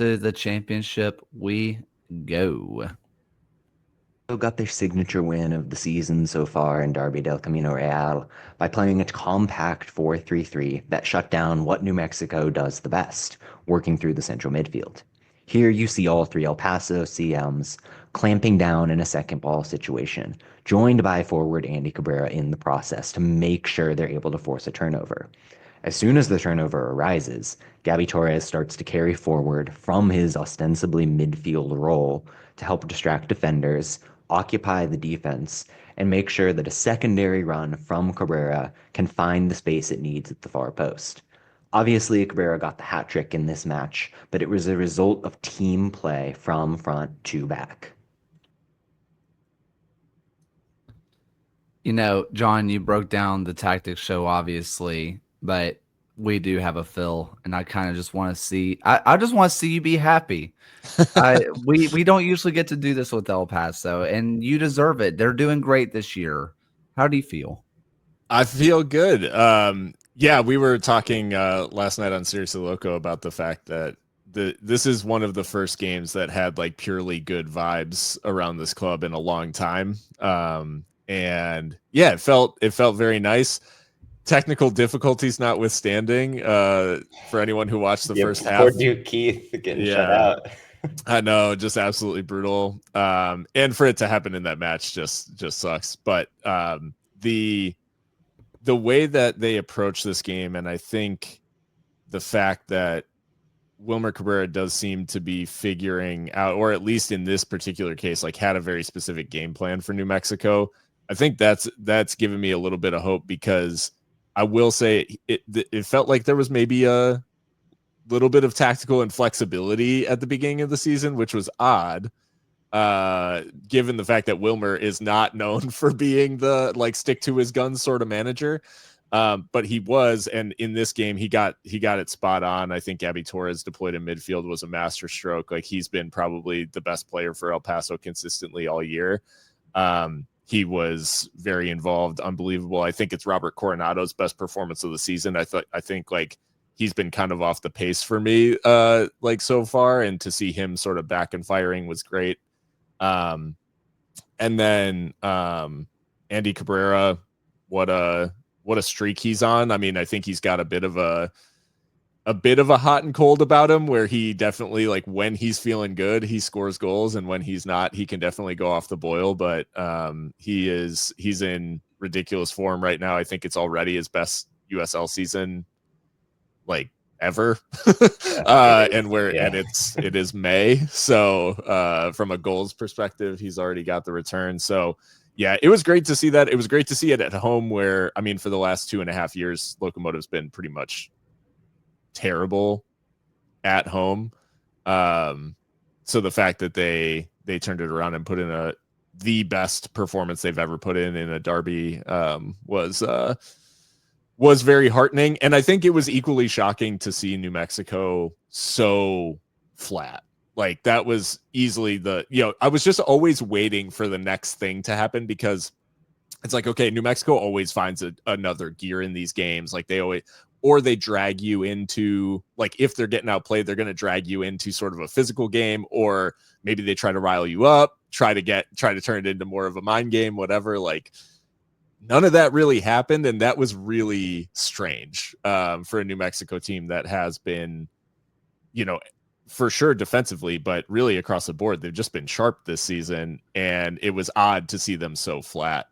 to the championship we go. Got their signature win of the season so far in Derby del Camino Real by playing a compact 4-3-3 that shut down what New Mexico does the best, working through the central midfield. Here you see all three El Paso CMs clamping down in a second ball situation, joined by forward Andy Cabrera in the process to make sure they're able to force a turnover. As soon as the turnover arises, Gabby Torres starts to carry forward from his ostensibly midfield role to help distract defenders, occupy the defense, and make sure that a secondary run from Cabrera can find the space it needs at the far post. Obviously, Cabrera got the hat trick in this match, but it was a result of team play from front to back. John, you broke down the tactics show, obviously, but we do have a Phil, and I kind of just want to see. I just want to see you be happy. We don't usually get to do this with El Paso, and you deserve it. They're doing great this year. How do you feel? I feel good. Yeah, we were talking last night on Seriously Loco about the fact that this is one of the first games that had like purely good vibes around this club in a long time. And yeah, it felt very nice. Technical difficulties notwithstanding, for anyone who watched the first half. Poor Duke Keith getting shut out. I know, just absolutely brutal. And for it to happen in that match just sucks. But the way that they approach this game, and I think the fact that Wilmer Cabrera does seem to be figuring out, or at least in this particular case, like had a very specific game plan for New Mexico. I think that's given me a little bit of hope, because I will say it felt like there was maybe a little bit of tactical inflexibility at the beginning of the season, which was odd, given the fact that Wilmer is not known for being the like stick to his guns sort of manager. But he was, and in this game he got it spot on. I think Gabby Torres deployed in midfield was a masterstroke. Like, he's been probably the best player for El Paso consistently all year. He was very involved, unbelievable. I think it's Robert Coronado's best performance of the season. I think like he's been kind of off the pace for me, like so far, and to see him sort of back and firing was great. And then Andy Cabrera, what a streak he's on. I mean, I think he's got a bit of a hot and cold about him, where he definitely, like, when he's feeling good, he scores goals, and when he's not, he can definitely go off the boil. But he's in ridiculous form right now. I think it's already his best USL season like ever. And it is May. So from a goals perspective, he's already got the return. So yeah, it was great to see that. It was great to see it at home, where, I mean, for the last 2.5 years, Locomotive's been pretty much terrible at home. So the fact that they turned it around and put in the best performance they've ever put in a derby was very heartening. And I think it was equally shocking to see New Mexico so flat. Like, that was easily I was just always waiting for the next thing to happen, because it's like, okay, New Mexico always finds another gear in these games. Like, they drag you into, like, if they're getting outplayed, they're going to drag you into sort of a physical game, or maybe they try to rile you up, try to turn it into more of a mind game, whatever. Like, none of that really happened. And that was really strange for a New Mexico team that has been, for sure defensively, but really across the board, they've just been sharp this season. And it was odd to see them so flat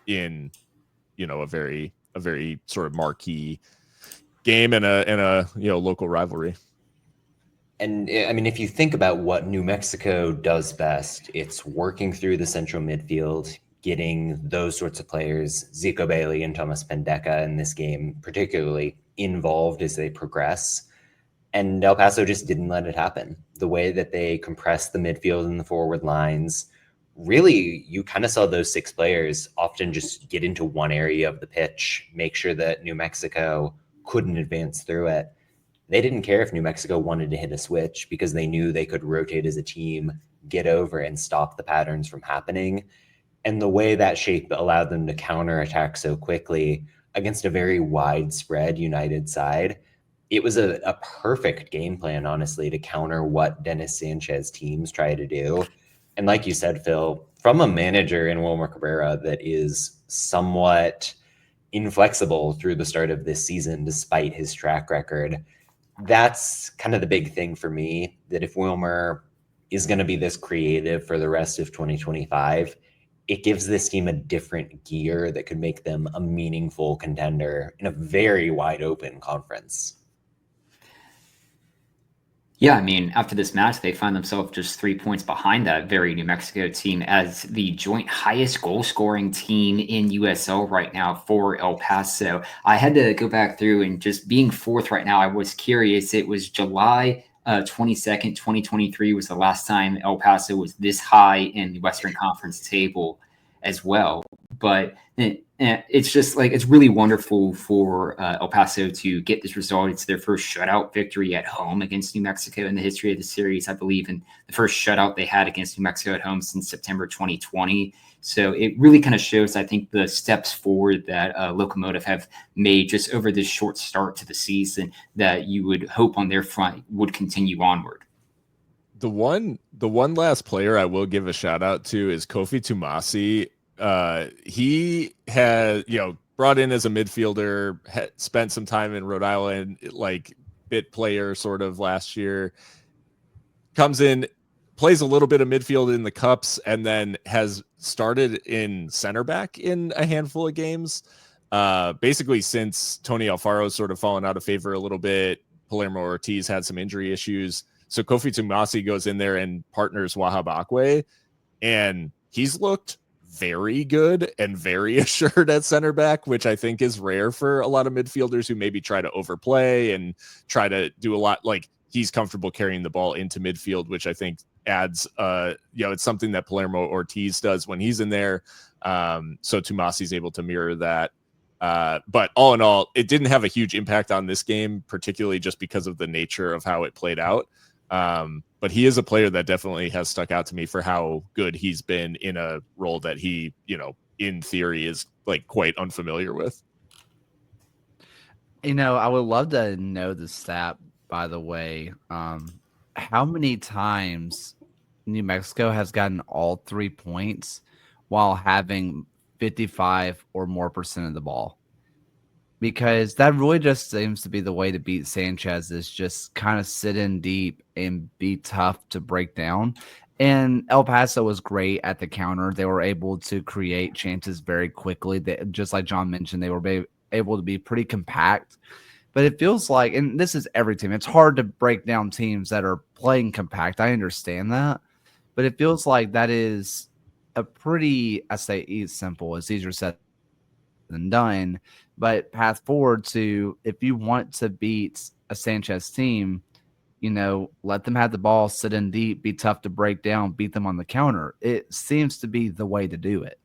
in, a very sort of marquee game and a local rivalry. And I mean, if you think about what New Mexico does best, it's working through the central midfield, getting those sorts of players, Zico Bailey and Thomas Pendeca in this game, particularly involved as they progress. And El Paso just didn't let it happen. The way that they compressed the midfield and the forward lines, really, you kind of saw those 6 players often just get into one area of the pitch, make sure that New Mexico couldn't advance through it. They didn't care if New Mexico wanted to hit a switch, because they knew they could rotate as a team, get over and stop the patterns from happening. And the way that shape allowed them to counterattack so quickly against a very widespread United side, it was a perfect game plan, honestly, to counter what Dennis Sanchez teams try to do. And like you said, Phil, from a manager in Wilmer Cabrera that is somewhat inflexible through the start of this season, despite his track record, that's kind of the big thing for me, that if Wilmer is going to be this creative for the rest of 2025, it gives this team a different gear that could make them a meaningful contender in a very wide open conference. Yeah, I mean, after this match, they find themselves just 3 points behind that very New Mexico team as the joint highest goal scoring team in USL right now for El Paso. I had to go back through and just being fourth right now, I was curious. It was July 22nd, 2023 was the last time El Paso was this high in the Western Conference table as well. But it's just like, it's really wonderful for El Paso to get this result. It's their first shutout victory at home against New Mexico in the history of the series, I believe, and the first shutout they had against New Mexico at home since September 2020. So it really kind of shows, I think, the steps forward that Locomotive have made just over this short start to the season that you would hope on their front would continue onward. The one last player I will give a shout out to is Kofi Tumasi. He had, brought in as a midfielder, spent some time in Rhode Island, like bit player sort of last year, comes in, plays a little bit of midfield in the cups, and then has started in center back in a handful of games. Basically since Tony Alfaro's sort of fallen out of favor a little bit, Palermo Ortiz had some injury issues. So Kofi Tumasi goes in there and partners Wahab Akwe, and he's looked very good and very assured at center back, which I think is rare for a lot of midfielders who maybe try to overplay and try to do a lot. Like, he's comfortable carrying the ball into midfield, which I think adds, it's something that Palermo Ortiz does when he's in there. So Tumasi's able to mirror that. But all in all, it didn't have a huge impact on this game, particularly just because of the nature of how it played out. But he is a player that definitely has stuck out to me for how good he's been in a role that he, in theory is like quite unfamiliar with. I would love to know the stat, by the way. How many times New Mexico has gotten all 3 points while having 55 or more percent of the ball? Because that really just seems to be the way to beat Sanchez, is just kind of sit in deep and be tough to break down. And El Paso was great at the counter. They were able to create chances very quickly. Just like John mentioned, they were able to be pretty compact. But it feels like, and this is every team, it's hard to break down teams that are playing compact. I understand that. But it feels like that is a pretty, I say it's simple. It's easier said than done. But path forward to, if you want to beat a Sanchez team, let them have the ball, sit in deep, be tough to break down, beat them on the counter. It seems to be the way to do it.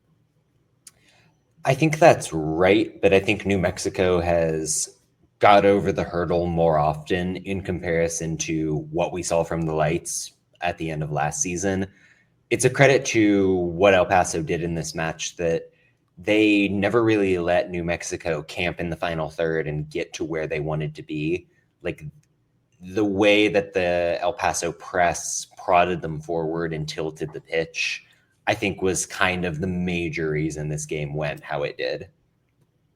I think that's right, but I think New Mexico has got over the hurdle more often in comparison to what we saw from the Lights at the end of last season. It's a credit to what El Paso did in this match that they never really let New Mexico camp in the final third and get to where they wanted to be. Like, the way that the El Paso press prodded them forward and tilted the pitch, I think, was kind of the major reason this game went how it did.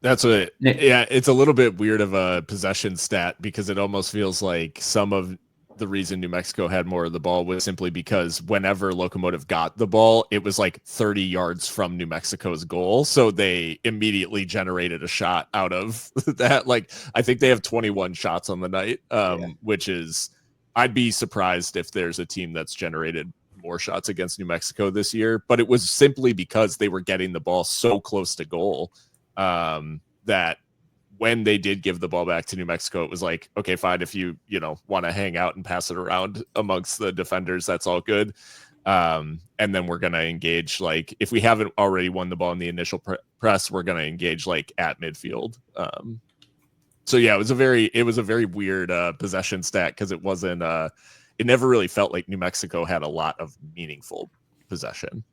That's what, it's a little bit weird of a possession stat, because it almost feels like some of the reason New Mexico had more of the ball was simply because whenever Locomotive got the ball, it was like 30 yards from New Mexico's goal. So they immediately generated a shot out of that. Like, I think they have 21 shots on the night, which is, I'd be surprised if there's a team that's generated more shots against New Mexico this year, but it was simply because they were getting the ball so close to goal that when they did give the ball back to New Mexico, it was like, okay, fine. If you want to hang out and pass it around amongst the defenders, that's all good. And then we're going to engage, like, if we haven't already won the ball in the initial press, we're going to engage like at midfield. So yeah, it was a very weird possession stat, because it wasn't, it never really felt like New Mexico had a lot of meaningful possession.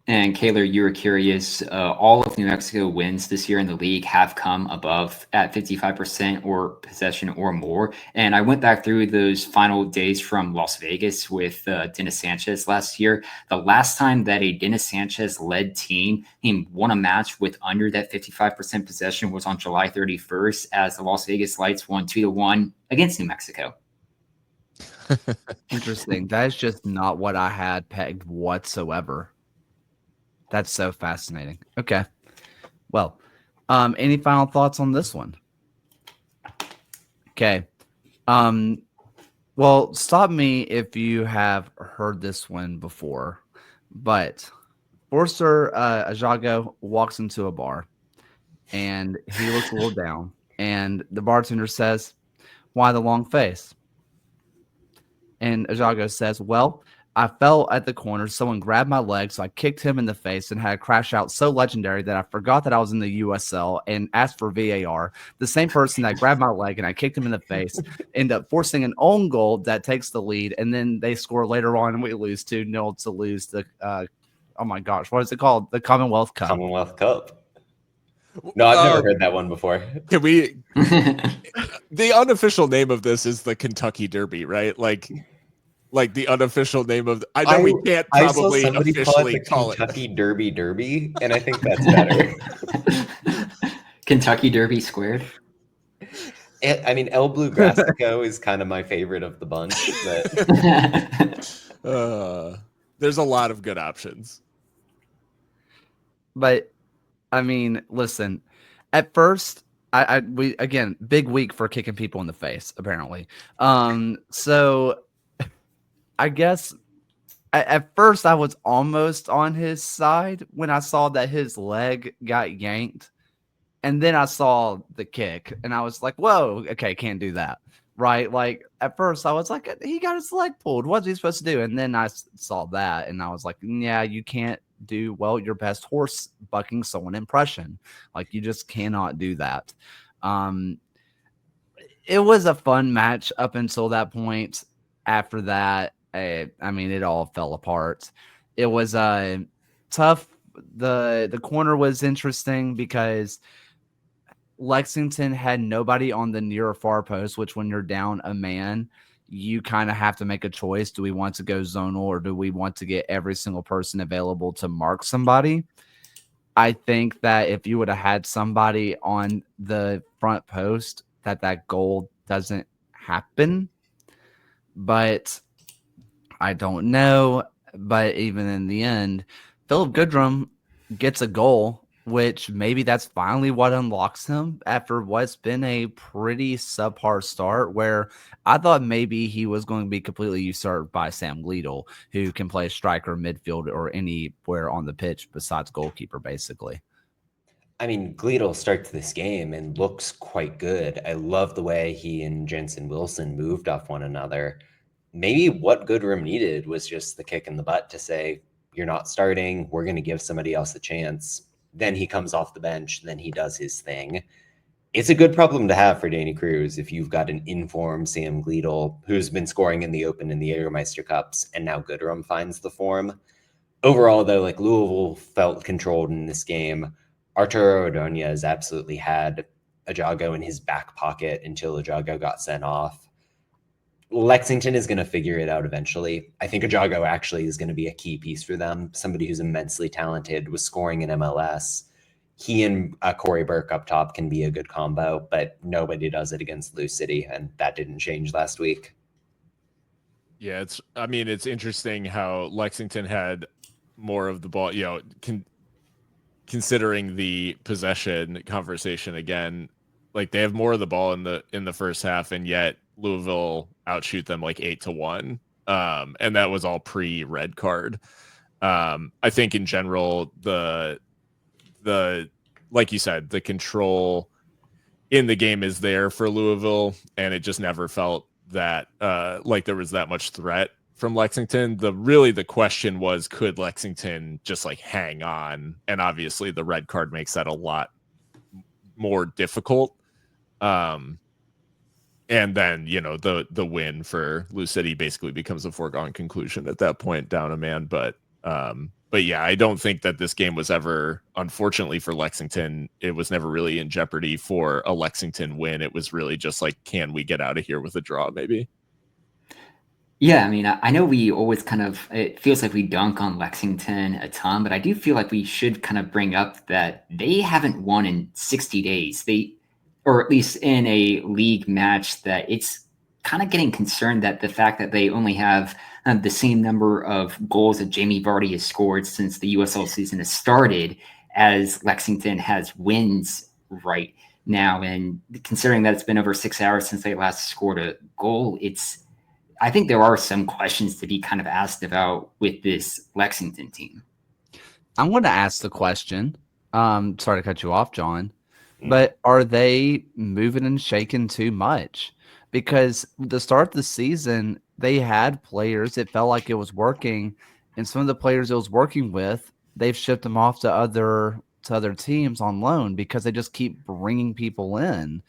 And Kaylor, you were curious. All of New Mexico wins this year in the league have come above at 55% or possession or more. And I went back through those final days from Las Vegas with Dennis Sanchez last year. The last time that a Dennis Sanchez led team won a match with under that 55% possession was on July 31st, as the Las Vegas Lights won 2-1 against New Mexico. Interesting. That is just not what I had pegged whatsoever. That's so fascinating. Okay. Well, any final thoughts on this one? Okay. Well, stop me if you have heard this one before, but Forster Ajago walks into a bar and he looks a little down, and the bartender says, "Why the long face?" And Ajago says, "Well, I fell at the corner. Someone grabbed my leg, so I kicked him in the face and had a crash out so legendary that I forgot that I was in the USL and asked for VAR. The same person that grabbed my leg and I kicked him in the face ended up forcing an own goal that takes the lead, and then they score later on and we lose 2-0 to lose the oh my gosh, what is it called? The Commonwealth Cup." Commonwealth Cup. No, I've never heard that one before. Can we? The unofficial name of this is the Kentucky Derby, right? Like the unofficial name of. I know we can't probably officially call it Kentucky Derby, and I think that's better. Kentucky Derby squared. I mean, El Blue Grassico is kind of my favorite of the bunch, but there's a lot of good options. But I mean, listen, at first, we again, big week for kicking people in the face, apparently. So I guess at first I was almost on his side when I saw that his leg got yanked. And then I saw the kick and I was like, whoa, okay, can't do that. Right. Like at first I was like, he got his leg pulled. What's he supposed to do? And then I saw that and I was like, yeah, you can't do your best horse bucking someone impression. Like you just cannot do that. It was a fun match up until that point. After that, I mean, it all fell apart. It was tough. The corner was interesting because Lexington had nobody on the near or far post, which when you're down a man, you kind of have to make a choice. Do we want to go zonal or do we want to get every single person available to mark somebody? I think that if you would have had somebody on the front post, that goal doesn't happen. But I don't know. But even in the end, Philip Goodrum gets a goal, which maybe that's finally what unlocks him after what's been a pretty subpar start, where I thought maybe he was going to be completely usurped by Sam Gleadle, who can play striker, midfield, or anywhere on the pitch besides goalkeeper, basically. I mean, Gleadle starts this game and looks quite good. I love the way he and Jensen Wilson moved off one another. Maybe what Goodrum needed was just the kick in the butt to say, you're not starting, we're going to give somebody else a chance. Then he comes off the bench, then he does his thing. It's a good problem to have for Danny Cruz if you've got an informed Sam Gleadle who's been scoring in the Open and the Jägermeister Cups, and now Goodrum finds the form. Overall, though, like Louisville felt controlled in this game. Arturo Ordonez absolutely had Ajago in his back pocket until Ajago got sent off. Lexington is going to figure it out eventually. I think Ajago actually is going to be a key piece for them. Somebody who's immensely talented, was scoring in MLS. He and Corey Burke up top can be a good combo, but nobody does it against Lou City, and that didn't change last week. Yeah, it's interesting how Lexington had more of the ball, considering the possession conversation again. Like they have more of the ball in the first half, and yet Louisville outshoot them like 8-1. And that was all pre-red card. I think in general, the like you said, the control in the game is there for Louisville, and it just never felt that like there was that much threat from Lexington. The question was, could Lexington just like hang on? And obviously the red card makes that a lot more difficult. And then, the win for Lou City basically becomes a foregone conclusion at that point, down a man. But yeah, I don't think that this game was ever, unfortunately for Lexington, it was never really in jeopardy for a Lexington win. It was really just like, can we get out of here with a draw, maybe? Yeah, I mean, I know we always it feels like we dunk on Lexington a ton, but I do feel like we should kind of bring up that they haven't won in 60 days. Or at least in a league match, that it's kind of getting concerned that the fact that they only have the same number of goals that Jamie Vardy has scored since the USL season has started as Lexington has wins right now. And considering that it's been over 6 hours since they last scored a goal, I think there are some questions to be kind of asked about with this Lexington team. I'm going to ask the question. Sorry to cut you off, John, but are they moving and shaking too much? Because the start of the season, they had players. It felt like it was working, and some of the players it was working with, they've shipped them off to other teams on loan because they just keep bringing people in.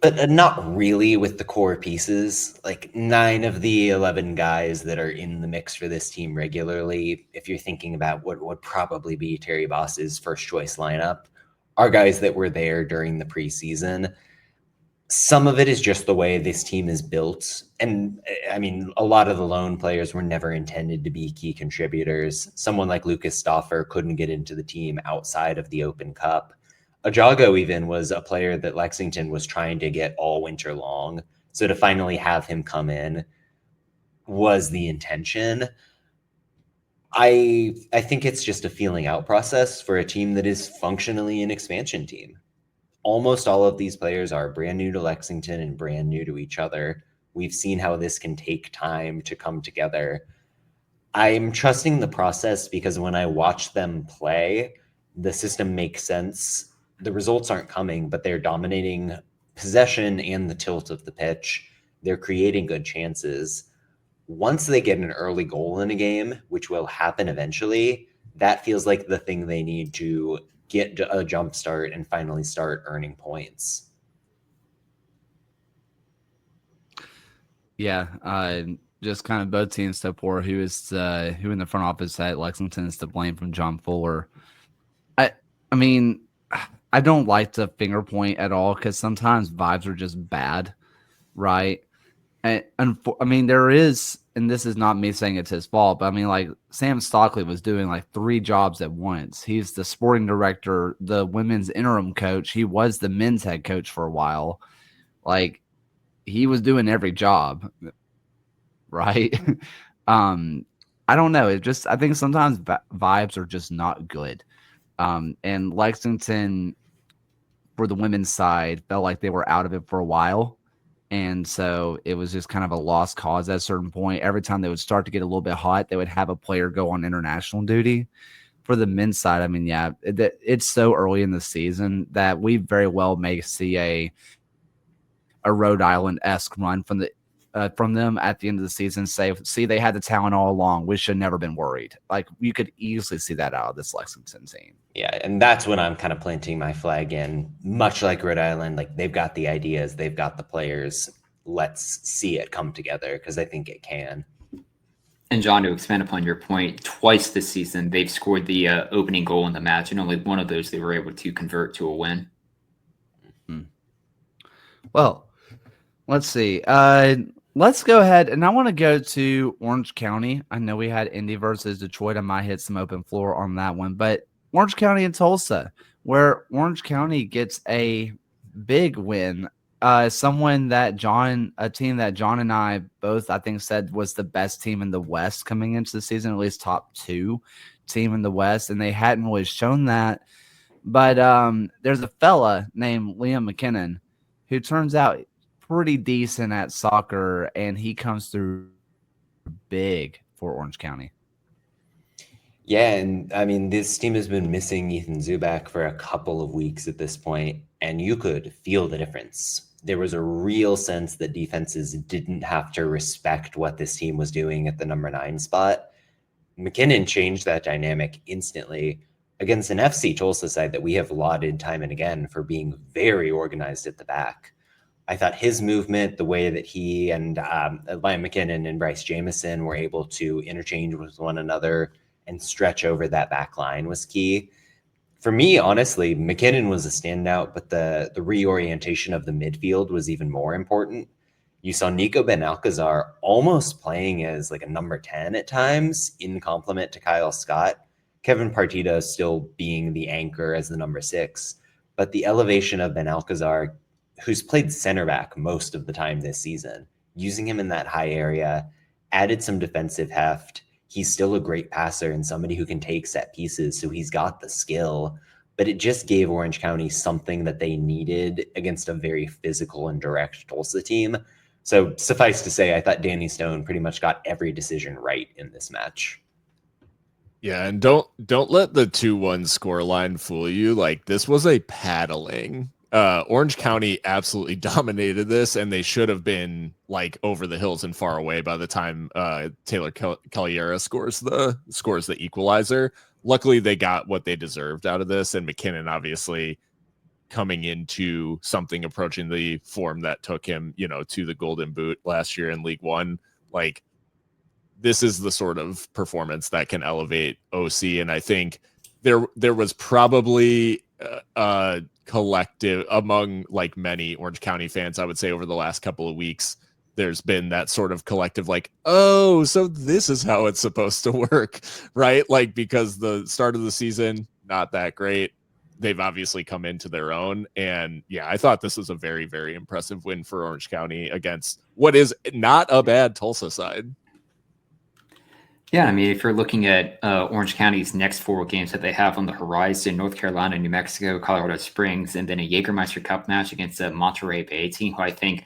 But not really with the core pieces. Like 9 of the 11 guys that are in the mix for this team regularly, if you're thinking about what would probably be Terry Boss's first choice lineup, are guys that were there during the preseason. Some of it is just the way this team is built. And I mean, a lot of the loan players were never intended to be key contributors. Someone like Lucas Stauffer couldn't get into the team outside of the Open Cup. Ajago even was a player that Lexington was trying to get all winter long. So to finally have him come in was the intention. I think it's just a feeling out process for a team that is functionally an expansion team. Almost all of these players are brand new to Lexington and brand new to each other. We've seen how this can take time to come together. I'm trusting the process because when I watch them play, the system makes sense. The results aren't coming, but they're dominating possession and the tilt of the pitch. They're creating good chances. Once they get an early goal in a game, which will happen eventually, that feels like the thing they need to get a jump start and finally start earning points. Yeah, just kind of both teams so poor. Who in the front office at Lexington is to blame from John Fuller? I mean, I don't like to finger point at all because sometimes vibes are just bad, right? And I mean, there is, and this is not me saying it's his fault, but I mean, like Sam Stockley was doing like 3 jobs at once. He's the sporting director, the women's interim coach. He was the men's head coach for a while. Like he was doing every job, right? I don't know. I think sometimes vibes are just not good. And Lexington, for the women's side, felt like they were out of it for a while. And so it was just kind of a lost cause at a certain point. Every time they would start to get a little bit hot, they would have a player go on international duty. For the men's side, I mean, yeah, it's so early in the season that we very well may see a Rhode Island-esque run from them at the end of the season. See, they had the talent all along. We should have never been worried. Like you could easily see that out of this Lexington team. Yeah, and that's when I'm kind of planting my flag in. Much like Rhode Island, like they've got the ideas, they've got the players. Let's see it come together because I think it can. And John, to expand upon your point, twice this season they've scored the opening goal in the match, and only one of those they were able to convert to a win. Well, let's see. Let's go ahead, and I want to go to Orange County. I know we had Indy versus Detroit. I might hit some open floor on that one, but Orange County and Tulsa, where Orange County gets a big win. A team that John and I both, I think, said was the best team in the West coming into the season, at least top 2 team in the West, and they hadn't really shown that. But there's a fella named Liam McKinnon who turns out pretty decent at soccer, and he comes through big for Orange County. Yeah, and I mean, this team has been missing Ethan Zubak for a couple of weeks at this point, and you could feel the difference. There was a real sense that defenses didn't have to respect what this team was doing at the number 9 spot. McKinnon changed that dynamic instantly against an FC Tulsa side that we have lauded time and again for being very organized at the back. I thought his movement, the way that he and Liam McKinnon and Bryce Jamison were able to interchange with one another and stretch over that back line was key. For me, honestly, McKinnon was a standout, but the reorientation of the midfield was even more important. You saw Nico Benalcazar almost playing as like a number 10 at times in complement to Kyle Scott. Kevin Partida still being the anchor as the number 6. But the elevation of Benalcazar, who's played center back most of the time this season, using him in that high area, added some defensive heft. He's still a great passer and somebody who can take set pieces, so he's got the skill. But it just gave Orange County something that they needed against a very physical and direct Tulsa team. So suffice to say, I thought Danny Stone pretty much got every decision right in this match. Yeah, and don't let the 2-1 score line fool you. Like, this was a paddling. Orange County absolutely dominated this, and they should have been like over the hills and far away by the time Taylor Caliera scores the equalizer. Luckily, they got what they deserved out of this, and McKinnon obviously coming into something approaching the form that took him, to the Golden Boot last year in League One. Like, this is the sort of performance that can elevate OC, and I think there was probably a collective among like many Orange County fans, I would say, over the last couple of weeks. There's been that sort of collective like, oh, so this is how it's supposed to work, right? Like, because the start of the season, not that great. They've obviously come into their own. And yeah, I thought this was a very, very impressive win for Orange County against what is not a bad Tulsa side. Yeah, I mean, if you're looking at Orange County's next 4 games that they have on the horizon, North Carolina, New Mexico, Colorado Springs, and then a Jägermeister Cup match against the Monterey Bay team, who I think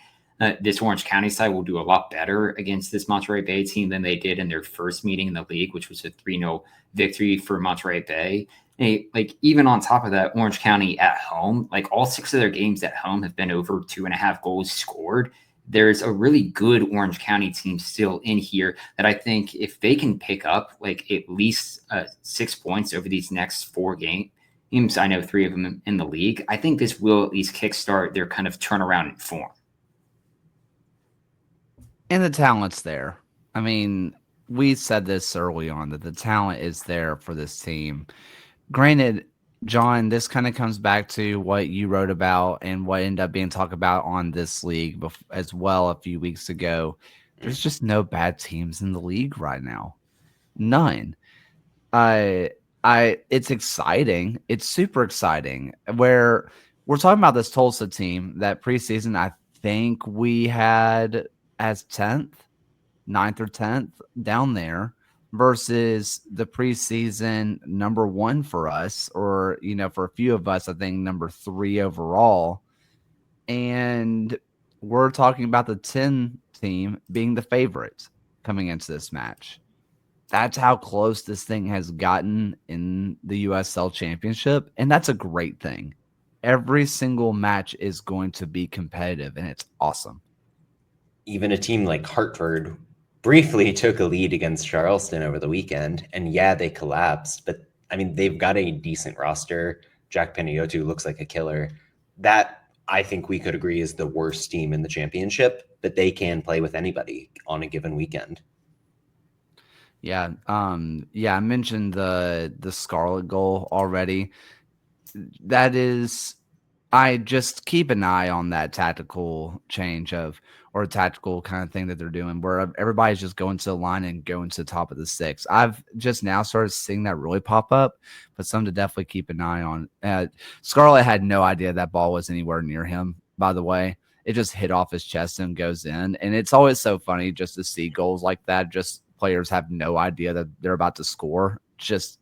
this Orange County side will do a lot better against this Monterey Bay team than they did in their first meeting in the league, which was a 3-0 victory for Monterey Bay. And, like, even on top of that, Orange County at home, like all 6 of their games at home have been over 2.5 goals scored. There's a really good Orange County team still in here that I think if they can pick up like at least 6 points over these next 4 games, I know 3 of them in the league, I think this will at least kickstart their kind of turnaround in form. And the talent's there. I mean, we said this early on that the talent is there for this team. Granted, John, this kind of comes back to what you wrote about and what ended up being talked about on this league as well a few weeks ago. There's just no bad teams in the league right now. None. It's exciting. It's super exciting. Where we're talking about this Tulsa team that preseason, I think we had as 10th, 9th or 10th down there, versus the preseason number 1 for us, or, for a few of us, I think number 3 overall. And we're talking about the 10 team being the favorite coming into this match. That's how close this thing has gotten in the USL Championship. And that's a great thing. Every single match is going to be competitive, and it's awesome. Even a team like Hartford briefly took a lead against Charleston over the weekend, and yeah, they collapsed, but I mean, they've got a decent roster. Jack Panayotu looks like a killer. That, I think we could agree, is the worst team in the championship, but they can play with anybody on a given weekend. Yeah. I mentioned the Scarlet goal already. That is, I just keep an eye on that tactical change or a tactical kind of thing that they're doing where everybody's just going to the line and going to the top of the 6. I've just now started seeing that really pop up, but something to definitely keep an eye on. Scarlett had no idea that ball was anywhere near him, by the way. It just hit off his chest and goes in. And it's always so funny just to see goals like that. Just players have no idea that they're about to score. Just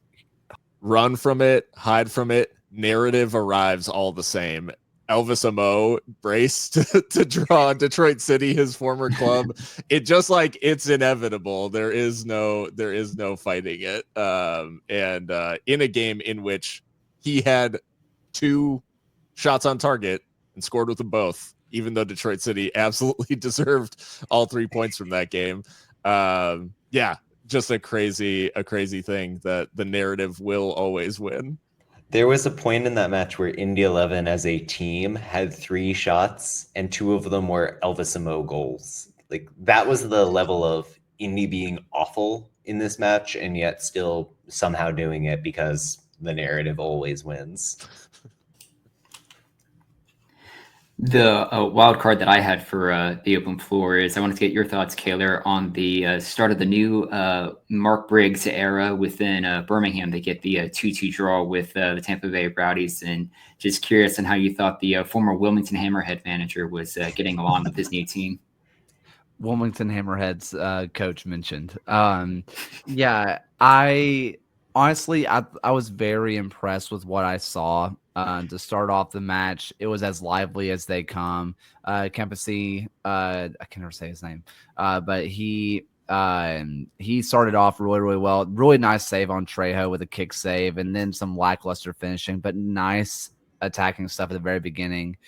run from it, hide from it. Narrative arrives all the same. Elvis Amo braced to draw Detroit City, his former club. It just like it's inevitable. There is no fighting it. And in a game in which he had 2 shots on target and scored with them both, even though Detroit City absolutely deserved all 3 points from that game. Just a crazy thing that the narrative will always win. There was a point in that match where Indy 11 as a team had 3 shots and 2 of them were Elvis Amo goals. Like, that was the level of Indy being awful in this match and yet still somehow doing it because the narrative always wins. The wild card that I had for the open floor is I wanted to get your thoughts, Kaylor, on the start of the new Mark Briggs era within Birmingham. They get the 2-2 draw with the Tampa Bay Rowdies, and just curious on how you thought the former Wilmington Hammerhead manager was getting along with his new team. Wilmington Hammerhead's coach mentioned. Yeah, I honestly, I was very impressed with what I saw to start off the match. It was as lively as they come. Kempisi, I can never say his name, but he started off really, really well. Really nice save on Trejo with a kick save, and then some lackluster finishing, but nice attacking stuff at the very beginning.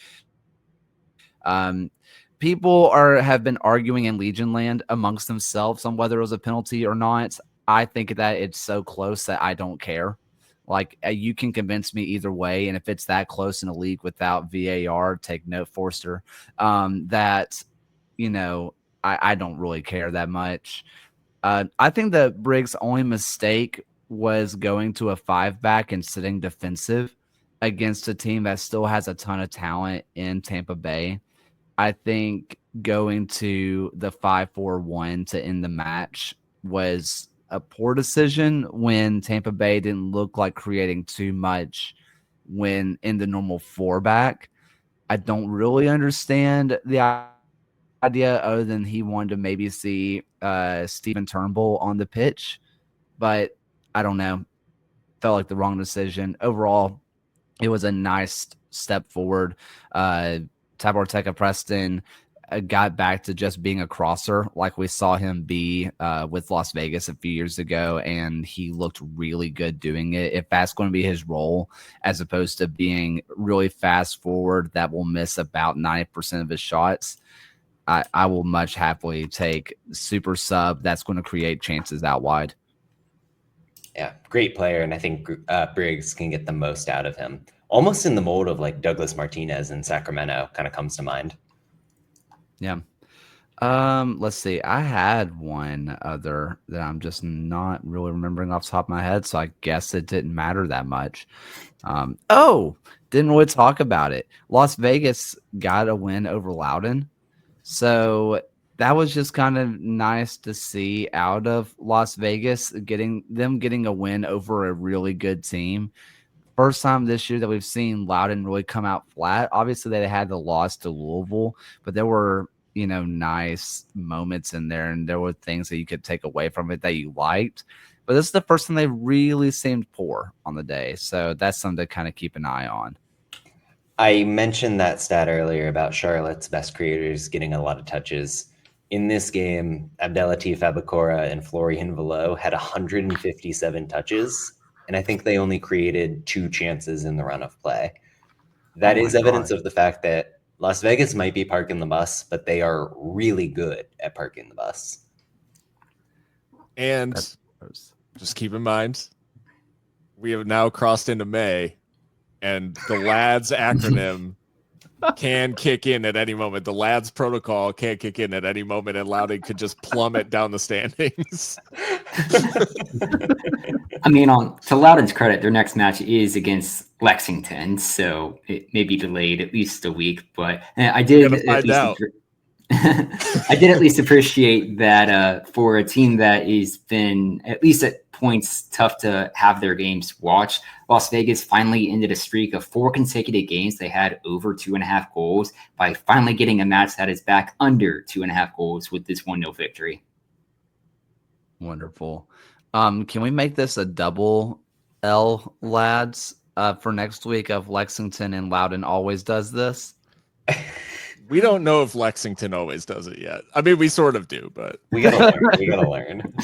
People have been arguing in Legion Land amongst themselves on whether it was a penalty or not. I think that it's so close that I don't care. Like, you can convince me either way, and if it's that close in a league without VAR, take note, Forster, that, I don't really care that much. I think that Briggs' only mistake was going to a 5-back and sitting defensive against a team that still has a ton of talent in Tampa Bay. I think going to the 5-4-1 to end the match was a poor decision when Tampa Bay didn't look like creating too much when in the normal 4-back. I don't really understand the idea other than he wanted to maybe see Stephen Turnbull on the pitch, but I don't know. Felt like the wrong decision. Overall, it was a nice step forward. Tabor Teka Preston got back to just being a crosser like we saw him be with Las Vegas a few years ago, and he looked really good doing it. If that's going to be his role, as opposed to being really fast forward that will miss about 90% of his shots, I will much happily take super sub that's going to create chances out wide. Yeah, great player, and I think Briggs can get the most out of him. Almost in the mold of like Douglas Martinez in Sacramento, kind of comes to mind. Yeah. Let's see. I had one other that I'm just not really remembering off the top of my head, so I guess it didn't matter that much. Didn't really talk about it. Las Vegas got a win over Loudoun. So that was just kind of nice to see out of Las Vegas, getting a win over a really good team. First time this year that we've seen Loudoun really come out flat. Obviously, they had the loss to Louisville, but there were, nice moments in there, and there were things that you could take away from it that you liked. But this is the first time they really seemed poor on the day. So that's something to kind of keep an eye on. I mentioned that stat earlier about Charlotte's best creators getting a lot of touches. In this game, Abdelatif Abakora and Florian Velo had 157 touches, and I think they only created 2 chances in the run of play. That is evidence of the fact that Las Vegas might be parking the bus, but they are really good at parking the bus. And just keep in mind, we have now crossed into May, and the LADS acronym can kick in at any moment. The LADS protocol can kick in at any moment, and Loudoun could just plummet down the standings. I mean, to Loudoun's credit, their next match is against Lexington, so it may be delayed at least a week. But I did I did at least appreciate that for a team that has been, at least at points, tough to have their games watched. Las Vegas finally ended a streak of 4 consecutive games they had over 2.5 goals by finally getting a match that is back under 2.5 goals with this 1-0 victory. Wonderful. Can we make this a double L, lads, for next week of Lexington and Loudoun always does this? We don't know if Lexington always does it yet. I mean, we sort of do, but we gotta learn.